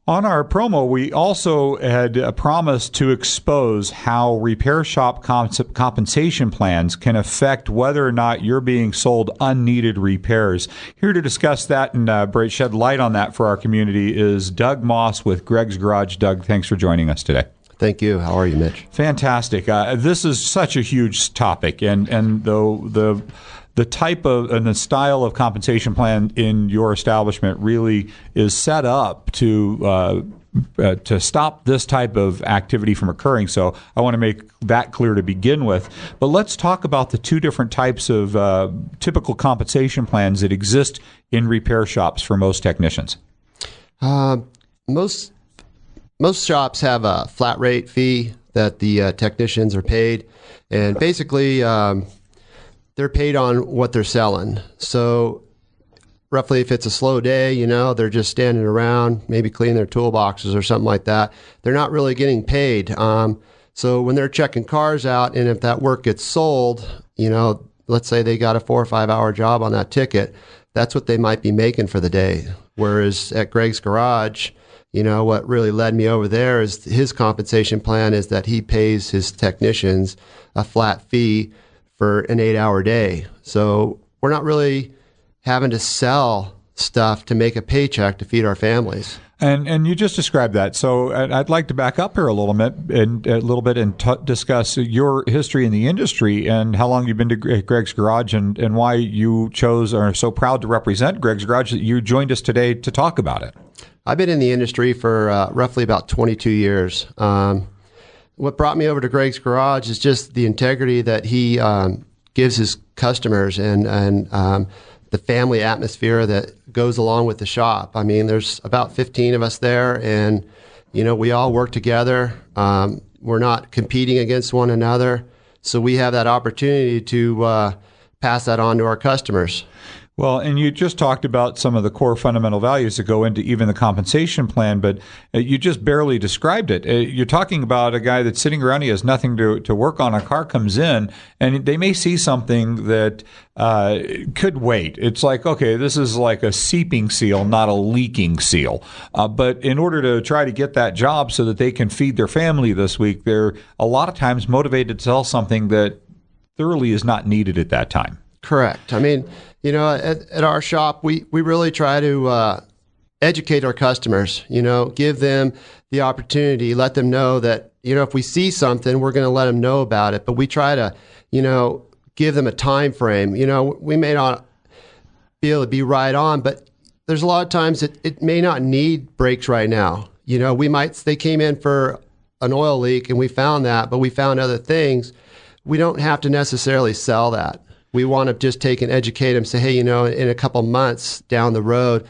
On our promo, we also had promised to expose how repair shop compensation plans can affect whether or not you're being sold unneeded repairs. Here to discuss that and shed light on that for our community is Doug Moss with Greg's Garage. Doug, thanks for joining us today. Thank you. How are you, Mitch? Fantastic. This is such a huge topic, and the type of and the style of compensation plan in your establishment really is set up to stop this type of activity from occurring. So I want to make that clear to begin with. But let's talk about the two different types of typical compensation plans that exist in repair shops for most technicians. Most shops have a flat rate fee that the technicians are paid, and basically they're paid on what they're selling. So roughly if it's a slow day, they're just standing around, maybe cleaning their toolboxes or something like that. They're not really getting paid. So when they're checking cars out, and if that work gets sold, let's say they got a 4 or 5 hour job on that ticket, that's what they might be making for the day. Whereas at Greg's Garage, what really led me over there is his compensation plan is that he pays his technicians a flat fee for an 8 hour day. So we're not really having to sell stuff to make a paycheck to feed our families. And you just described that. So I'd like to back up here a little bit and discuss your history in the industry and how long you've been to Greg's Garage and why you chose or are so proud to represent Greg's Garage that you joined us today to talk about it. I've been in the industry for roughly about 22 years. What brought me over to Greg's Garage is just the integrity that he gives his customers and the family atmosphere that goes along with the shop. I mean, there's about 15 of us there, and we all work together. We're not competing against one another, so we have that opportunity to pass that on to our customers. Well, and you just talked about some of the core fundamental values that go into even the compensation plan, but you just barely described it. You're talking about a guy that's sitting around, he has nothing to work on, a car comes in, and they may see something that could wait. It's like, okay, this is like a seeping seal, not a leaking seal. But in order to try to get that job so that they can feed their family this week, they're a lot of times motivated to sell something that thoroughly is not needed at that time. Correct. I mean, at our shop, we really try to educate our customers, give them the opportunity, let them know that, if we see something, we're going to let them know about it. But we try to, give them a time frame. We may not be able to be right on, but there's a lot of times it may not need brakes right now. They came in for an oil leak and we found that, but we found other things. We don't have to necessarily sell that. We want to just take and educate them, say, hey, in a couple months down the road,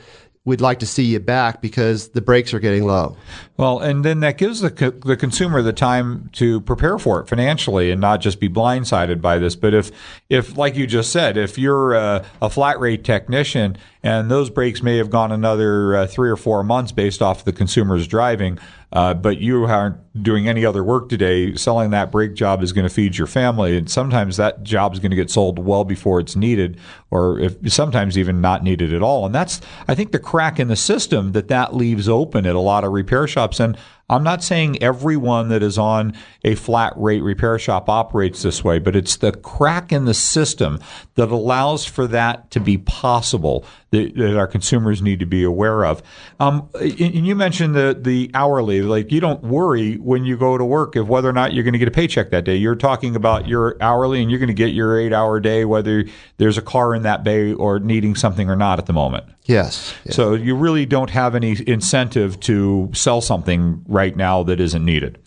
we'd like to see you back because the brakes are getting low. Well, and then that gives the consumer the time to prepare for it financially and not just be blindsided by this. But if like you just said, if you're a flat rate technician and those brakes may have gone another 3 or 4 months based off the consumer's driving, but you aren't doing any other work today, selling that brake job is going to feed your family. And sometimes that job is going to get sold well before it's needed, or sometimes even not needed at all. And that's, I think, the crack in the system that leaves open at a lot of repair shops. And I'm not saying everyone that is on a flat rate repair shop operates this way, but it's the crack in the system that allows for that to be possible that our consumers need to be aware of. And you mentioned the hourly, like you don't worry when you go to work of whether or not you're going to get a paycheck that day. You're talking about your hourly and you're going to get your 8 hour day, whether there's a car in that bay or needing something or not at the moment. Yes. So you really don't have any incentive to sell something right now that isn't needed.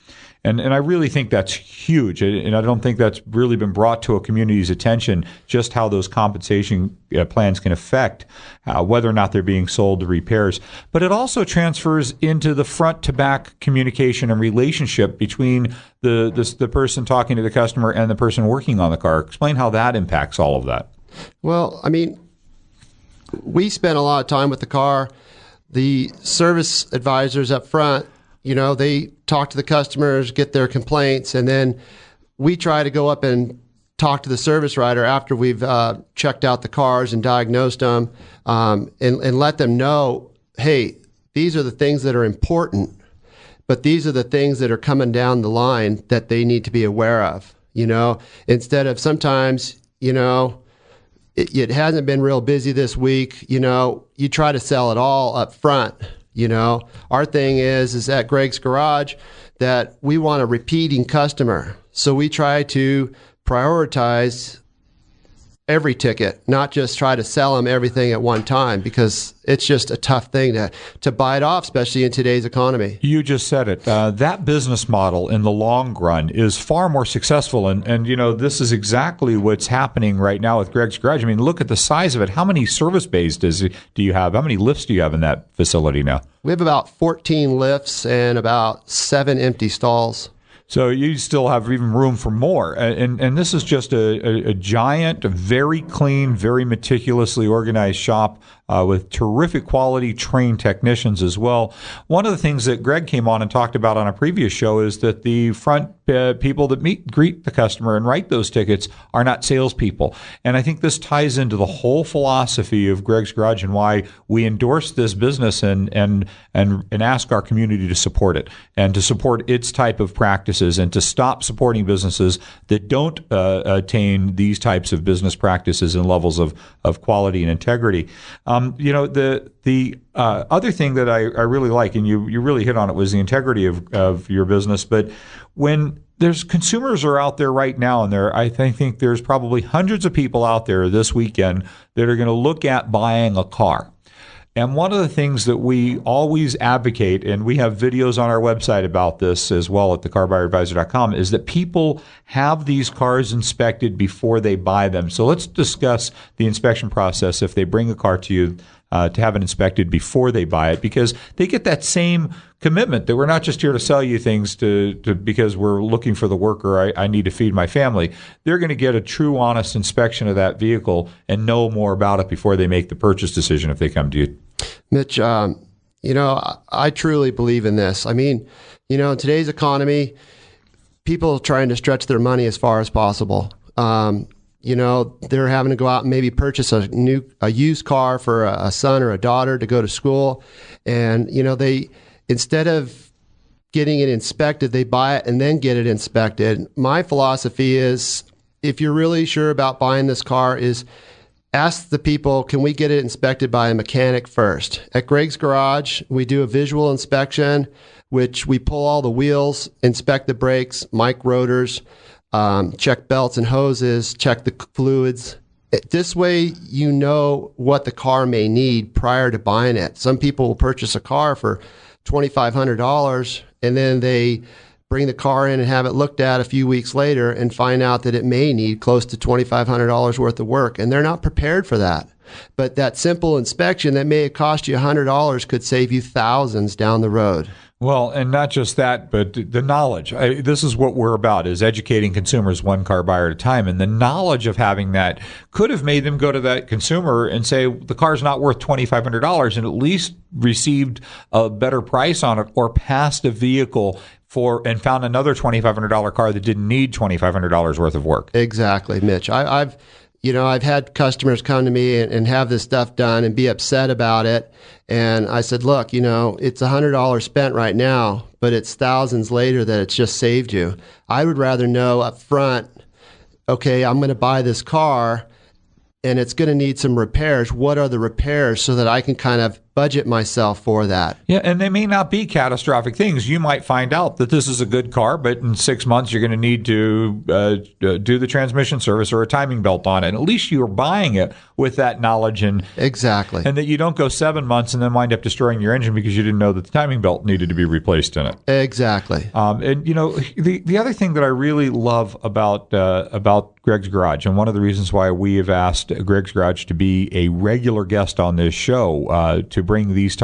And I really think that's huge. And I don't think that's really been brought to a community's attention, just how those compensation plans can affect whether or not they're being sold to repairs. But it also transfers into the front to back communication and relationship between the person talking to the customer and the person working on the car. Explain how that impacts all of that. Well, I mean, we spend a lot of time with the car. The service advisors up front, they talk to the customers, get their complaints, and then we try to go up and talk to the service writer after we've checked out the cars and diagnosed them, and let them know, hey, these are the things that are important, but these are the things that are coming down the line that they need to be aware of, instead of sometimes, it hasn't been real busy this week, you try to sell it all up front. Our thing is at Greg's Garage that we want a repeating customer. So we try to prioritize every ticket, not just try to sell them everything at one time, because it's just a tough thing to bite off, especially in today's economy. You just said it. That business model in the long run is far more successful. And this is exactly what's happening right now with Greg's Garage. I mean, look at the size of it. How many service bays do you have? How many lifts do you have in that facility now? We have about 14 lifts and about 7 empty stalls. So you still have even room for more. And this is just a giant, very clean, very meticulously organized shop with terrific quality trained technicians as well. One of the things that Greg came on and talked about on a previous show is that the front people that greet the customer and write those tickets are not salespeople. And I think this ties into the whole philosophy of Greg's Garage and why we endorse this business and ask our community to support it and to support its type of practices and to stop supporting businesses that don't attain these types of business practices and levels of quality and integrity. The other thing that I really like, and you really hit on it, was the integrity of your business. But when there's consumers are out there right now, and I think there's probably hundreds of people out there this weekend that are going to look at buying a car. And one of the things that we always advocate, and we have videos on our website about this as well at thecarbuyeradvisor.com, is that people have these cars inspected before they buy them. So let's discuss the inspection process if they bring a car to you to have it inspected before they buy it, because they get that same commitment that we're not just here to sell you things to because we're looking for the worker I need to feed my family. They're going to get a true, honest inspection of that vehicle and know more about it before they make the purchase decision if they come to you. Mitch, I truly believe in this. I mean, in today's economy, people are trying to stretch their money as far as possible. They're having to go out and maybe purchase a used car for a son or a daughter to go to school. And, they, instead of getting it inspected, they buy it and then get it inspected. My philosophy is, if you're really sure about buying this car, is ask the people, can we get it inspected by a mechanic first? At Greg's Garage, we do a visual inspection, which we pull all the wheels, inspect the brakes, mic rotors, check belts and hoses, check the fluids. This way, you know what the car may need prior to buying it. Some people will purchase a car for $2,500 and then they bring the car in and have it looked at a few weeks later and find out that it may need close to $2,500 worth of work, and they're not prepared for that. But that simple inspection that may have cost you $100 could save you thousands down the road. Well, and not just that, but the knowledge. This is what we're about, is educating consumers one car buyer at a time. And the knowledge of having that could have made them go to that consumer and say, the car's not worth $2,500, and at least received a better price on it, or passed a vehicle and found another $2,500 car that didn't need $2,500 worth of work. Exactly, Mitch. I've had customers come to me and have this stuff done and be upset about it. And I said, look, it's $100 spent right now, but it's thousands later that it's just saved you. I would rather know up front, okay, I'm going to buy this car and it's going to need some repairs. What are the repairs, so that I can kind of budget myself for that? Yeah, and they may not be catastrophic things. You might find out that this is a good car, but in 6 months you're going to need to do the transmission service or a timing belt on it. And at least you're buying it with that knowledge, and exactly, and that you don't go 7 months and then wind up destroying your engine because you didn't know that the timing belt needed to be replaced in it. Exactly. And the other thing that I really love about Greg's Garage, and one of the reasons why we have asked Greg's Garage to be a regular guest on this show to bring this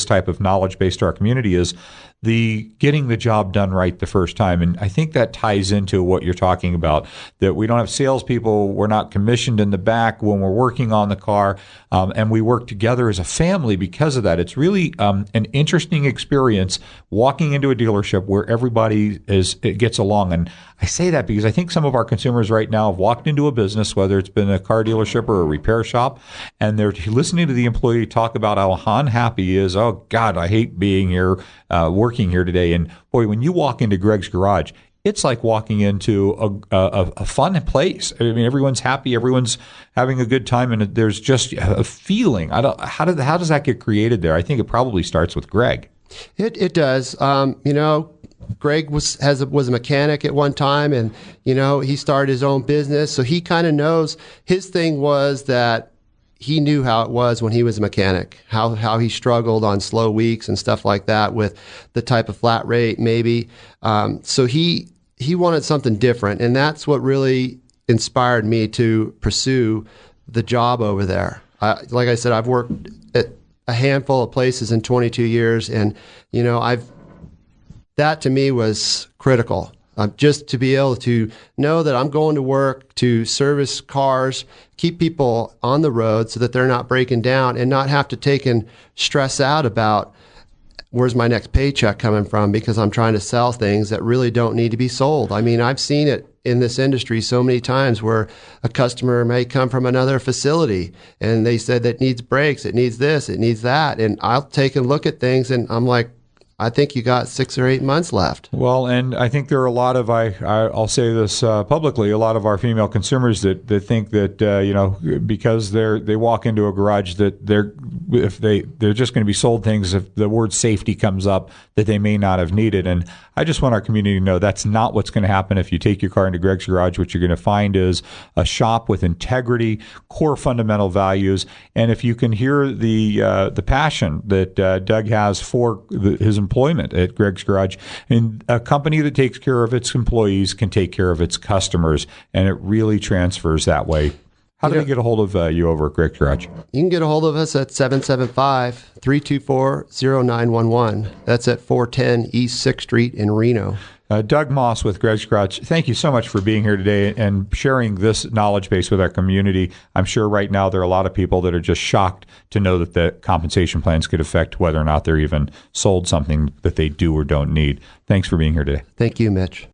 type of knowledge base to our community, is the getting the job done right the first time. And I think that ties into what you're talking about, that we don't have salespeople. We're not commissioned in the back when we're working on the car. And we work together as a family because of that. It's really an interesting experience walking into a dealership where everybody gets along. And I say that because I think some of our consumers right now have walked into a business, whether it's been a car dealership or a repair shop, and they're listening to the employee talk about how unhappy he is. Oh, God, I hate being here, working here today. And boy, when you walk into Greg's Garage, it's like walking into a fun place. I mean, everyone's happy, everyone's having a good time, and there's just a feeling. How does that get created there? I think it probably starts with Greg. It does. Greg was a mechanic at one time, and he started his own business, so he kind of knows. His thing was that he knew how it was when he was a mechanic, how he struggled on slow weeks and stuff like that with the type of flat rate maybe. So he wanted something different, and that's what really inspired me to pursue the job over there. Like I said, I've worked at a handful of places in 22 years, and that to me was critical. Just to be able to know that I'm going to work to service cars, keep people on the road so that they're not breaking down, and not have to take and stress out about where's my next paycheck coming from because I'm trying to sell things that really don't need to be sold. I mean, I've seen it in this industry so many times where a customer may come from another facility and they said that it needs brakes, it needs this, it needs that. And I'll take a look at things and I'm like, I think you got 6 or 8 months left. Well, and I think there are a lot of, I'll say this publicly, a lot of our female consumers that think that, because they walk into a garage that they're just going to be sold things if the word safety comes up that they may not have needed. And I just want our community to know that's not what's going to happen if you take your car into Greg's Garage. What you're going to find is a shop with integrity, core fundamental values, and if you can hear the passion that Doug has for his employment at Greg's Garage, and a company that takes care of its employees can take care of its customers, and it really transfers that way. How do they get a hold of you over at Greg's Garage? You can get a hold of us at 775-324-0911. That's at 410 East 6th Street in Reno. Doug Moss with Greg's Garage, thank you so much for being here today and sharing this knowledge base with our community. I'm sure right now there are a lot of people that are just shocked to know that the compensation plans could affect whether or not they're even sold something that they do or don't need. Thanks for being here today. Thank you, Mitch.